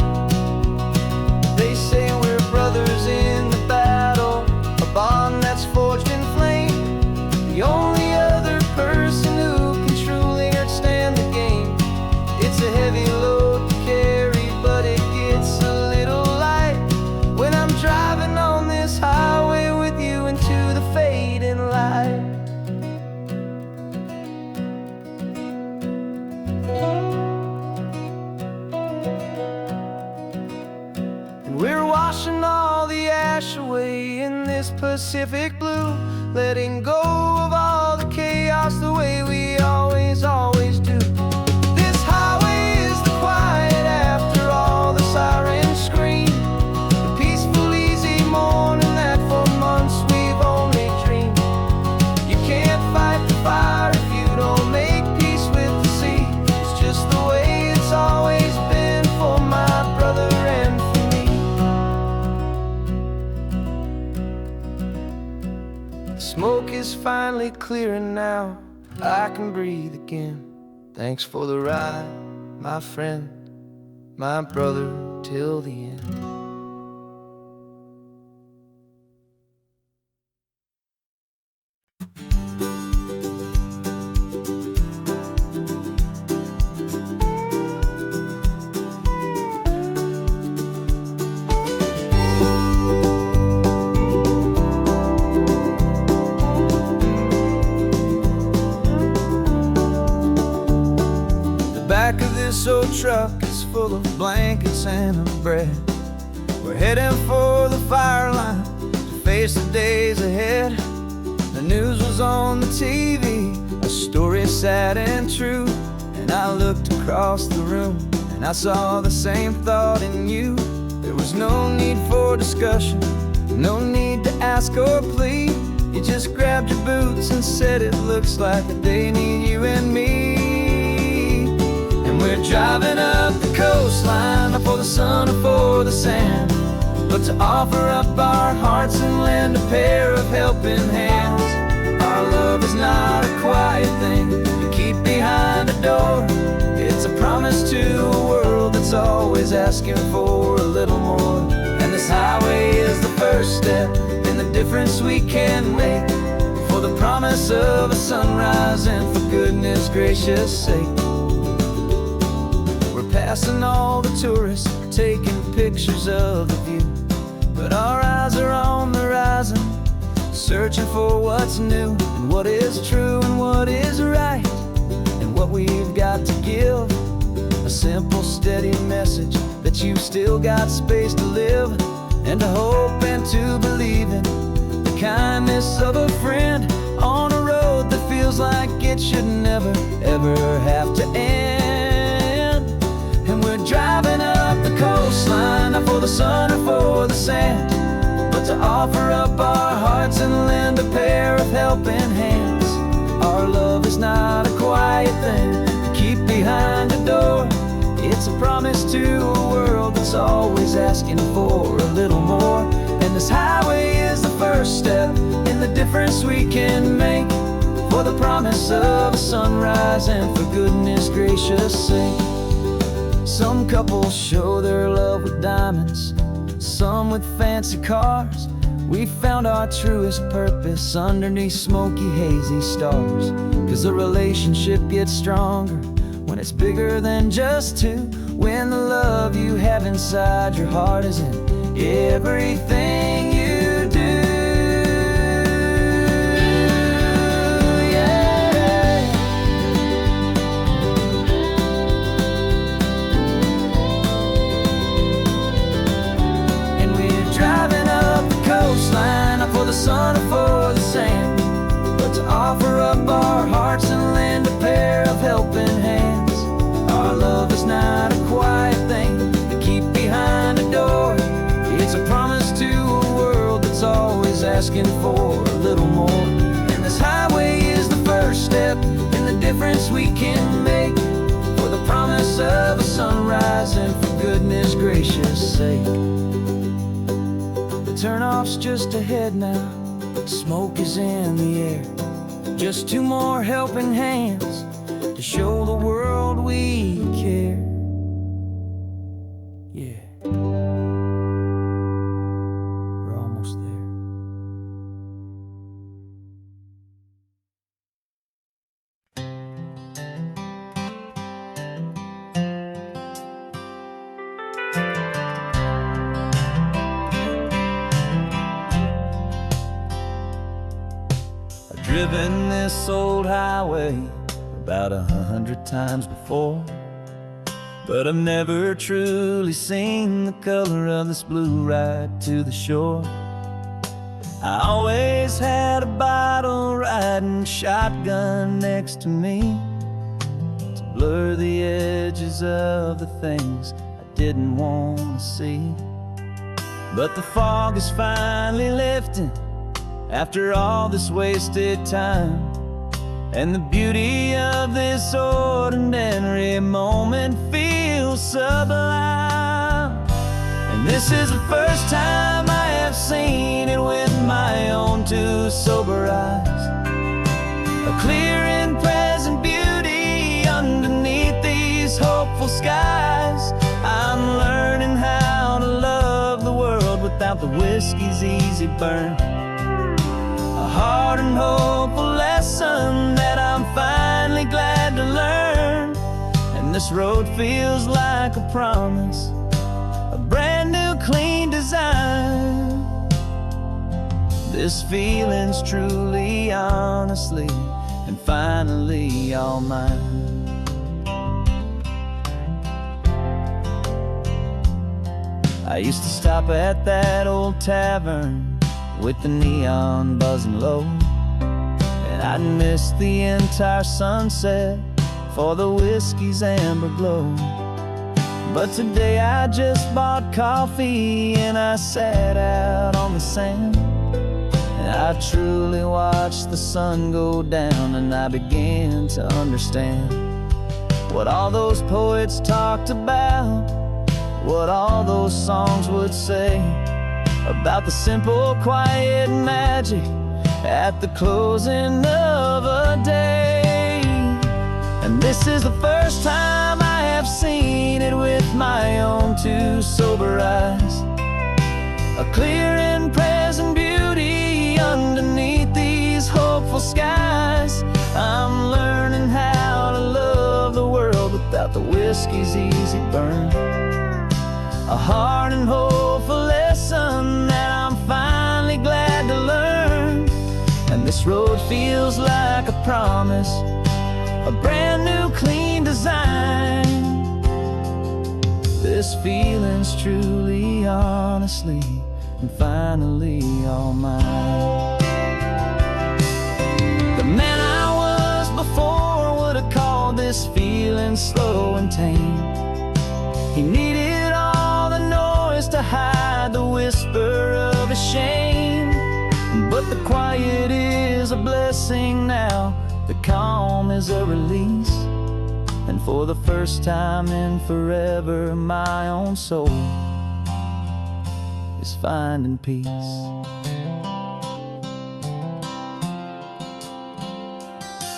They say we're brothers in the battle, a bond that's forged in flame, the only other person who can truly understand the game. It's a heavy load to carry, but it gets a little light when I'm driving on this highway with you into the fading light. And we're washing all the ash away in this Pacific blue, letting go of all the chaos the way we always do. This highway is the quiet after all the sirens scream, the peaceful easy morning that for months we've only dreamed. You can't fight the fire if you don't make peace with the sea. It's just the way it's always been for my brother and for me. The smoke is finally clearing now, I can breathe again. Thanks for the ride, my friend, my brother, till the end. so truck is full of blankets and a bread. We're heading for the fire line to face the days ahead. The news was on the TV, a story sad and true. And I looked across the room and I saw the same thought in you. There was no need for discussion, no need to ask or plead. You just grabbed your boots and said it looks like they need you and me. And we're driving up the coastline, not for the sun or for the sand, but to offer up our hearts and lend a pair of helping hands. Our love is not a quiet thing you keep behind a door. It's a promise to a world that's always asking for a little more. And this highway is the first step in the difference we can make, for the promise of a sunrise and for goodness gracious sake. We're passing all the tourists, taking pictures of the view, but our eyes are on the horizon, searching for what's new and what is true and what is right, and what we've got to give. A simple, steady message that you've still got space to live, and to hope and to believe in the kindness of a friend on a road that feels like it should never, ever have to end. And we're driving up the coastline, not for the sun or for the sand, but to offer up our hearts and lend a pair of helping hands. Our love is not a quiet thing to keep behind a door. It's a promise to a world that's always asking for a little more. And this highway is the first step in the difference we can make, for the promise of a sunrise and for goodness gracious sake. Some couples show their love with diamonds, some with fancy cars. We found our truest purpose underneath smoky, hazy stars. 'Cause a relationship gets stronger when it's bigger than just two, when the love you have inside your heart is in everything you do. Yeah. And we're driving up the coastline, not for the sun or for the sand, but to offer up our hearts and lend a pair of helping hands. Our love is not a quiet thing to keep behind a door. It's a promise to a world that's always asking for a little more. And this highway is the first step in the difference we can make, for the promise of a sunrise and for goodness gracious sake. The turnoff's just ahead now, smoke is in the air. Just two more helping hands to show the world we care. Yeah, we're almost there. I've driven this old highway about 100 times before, but I've never truly seen the color of this blue right to the shore. I always had a bottle riding shotgun next to me to blur the edges of the things I didn't want to see. But the fog is finally lifting after all this wasted time, and the beauty of this ordinary moment feels sublime. And this is the first time I have seen it with my own two sober eyes, a clear and present beauty underneath these hopeful skies. I'm learning how to love the world without the whiskey's easy burn, a hard and hopeful lesson that I'm finally glad to learn. And this road feels like a promise, a brand new clean design. This feeling's truly, honestly, and finally all mine. I used to stop at that old tavern with the neon buzzing low, and I'd miss the entire sunset for the whiskey's amber glow. But today I just bought coffee and I sat out on the sand, and I truly watched the sun go down, and I began to understand what all those poets talked about, what all those songs would say about the simple, quiet magic at the closing of a day. And this is the first time I have seen it with my own two sober eyes, a clear and present beauty underneath these hopeful skies. I'm learning how to love the world without the whiskey's easy burn, a hard and hopeful lesson that I'm finally glad to learn. And this road feels like a promise, a brand new clean design. This feeling's truly, honestly, and finally all mine. The man I was before would have called this feeling slow and tame. He needed all the noise to hide the whisper of his shame. But the quiet is a blessing now, the calm is a release, and for the first time in forever my own soul is finding peace.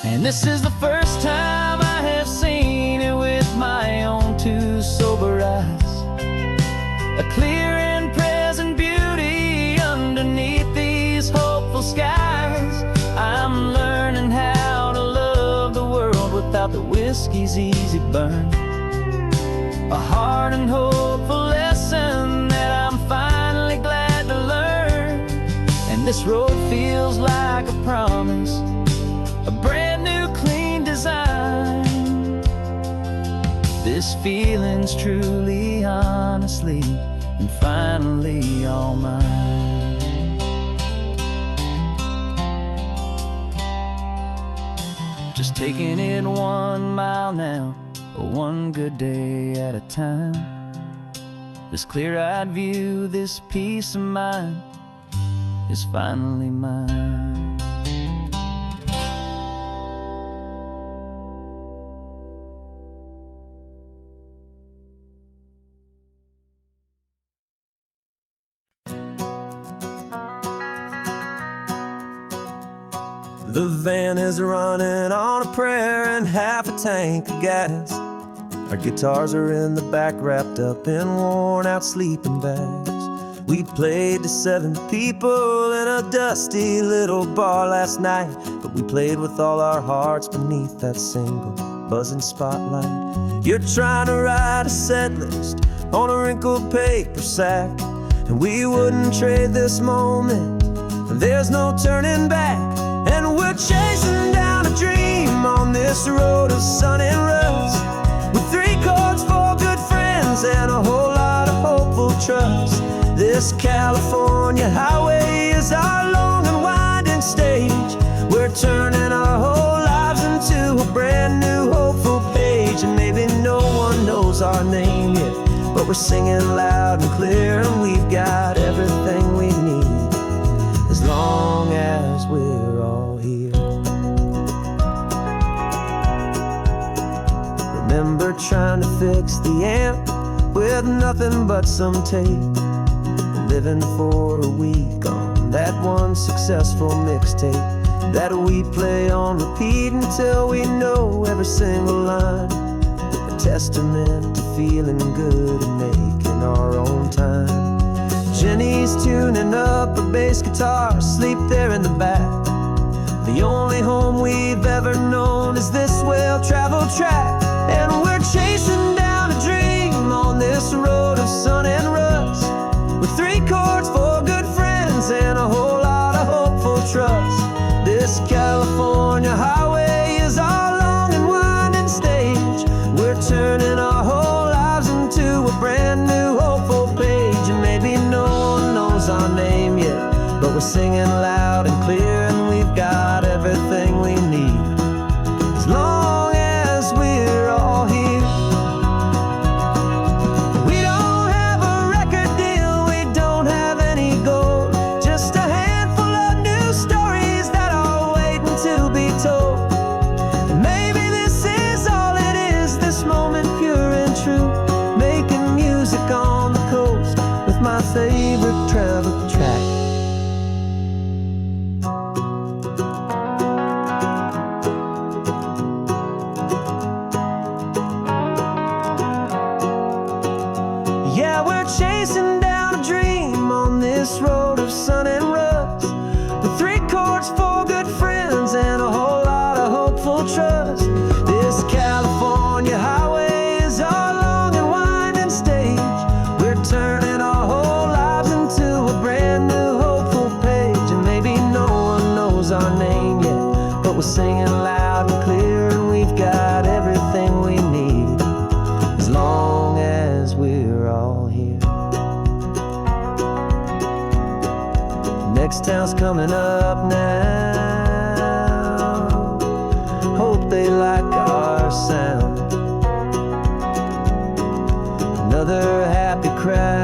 And this is the first time I have seen it with my own two sober eyes, a clear and present beauty underneath these hopeful skies. I'm learning how to love the world without the whiskey's easy burn, a hard and hopeful lesson that I'm finally glad to learn. And this road feels like a promise, a brand new clean design. This feeling's truly, honestly, and finally all mine. Just taking it 1 mile now, one good day at a time. This clear-eyed view, this peace of mind is finally mine. The van is running on a prayer and half a tank of gas. Our guitars are in the back, wrapped up in worn-out sleeping bags. We played to 7 people in a dusty little bar last night, but we played with all our hearts beneath that single buzzing spotlight. You're trying to write a set list on a wrinkled paper sack, and we wouldn't trade this moment. There's no turning back. And we're chasing down a dream on this road of sun and rust, with 3 chords, 4 good friends, and a whole lot of hopeful trust. This California highway is our long and winding stage. We're turning our whole lives into a brand new hopeful page. And maybe no one knows our name yet, but we're singing loud and clear, and we've got everything we need as long as we're all here. Remember trying to fix the amp with nothing but some tape, living for a week on that one successful mixtape that we play on repeat until we know every single line, a testament to feeling good and making our own time. Jenny's tuning up a bass guitar, asleep there in the back. The only home we've ever known is this well-traveled track. And we're chasing down a dream on this road of sun and rust, with 3 chords, 4 good friends, and a whole lot of hopeful trust. This California highway is our long and winding stage. We're turning our whole lives into a brand new hopeful page. And we're singing loud and clear, and we've got everything we need, as long as we're all here. We don't have a record deal, we don't have any gold, just a handful of new stories that are waiting to be told. And maybe this is all it is, this moment pure and true, making music on the coast with my favorite travel track. Yeah, we're chasing down a dream on this road of sun and rust, with 3 chords, 4 good friends, and a whole lot of hopeful trust. This California highway is our long and winding stage. We're turning our whole lives into a brand new hopeful page. And maybe no one knows our name yet, but we're singing loud and clear, and we've got everything we need, as long as we're all here. Next town's coming up now, hope they like our sound. Another happy crowd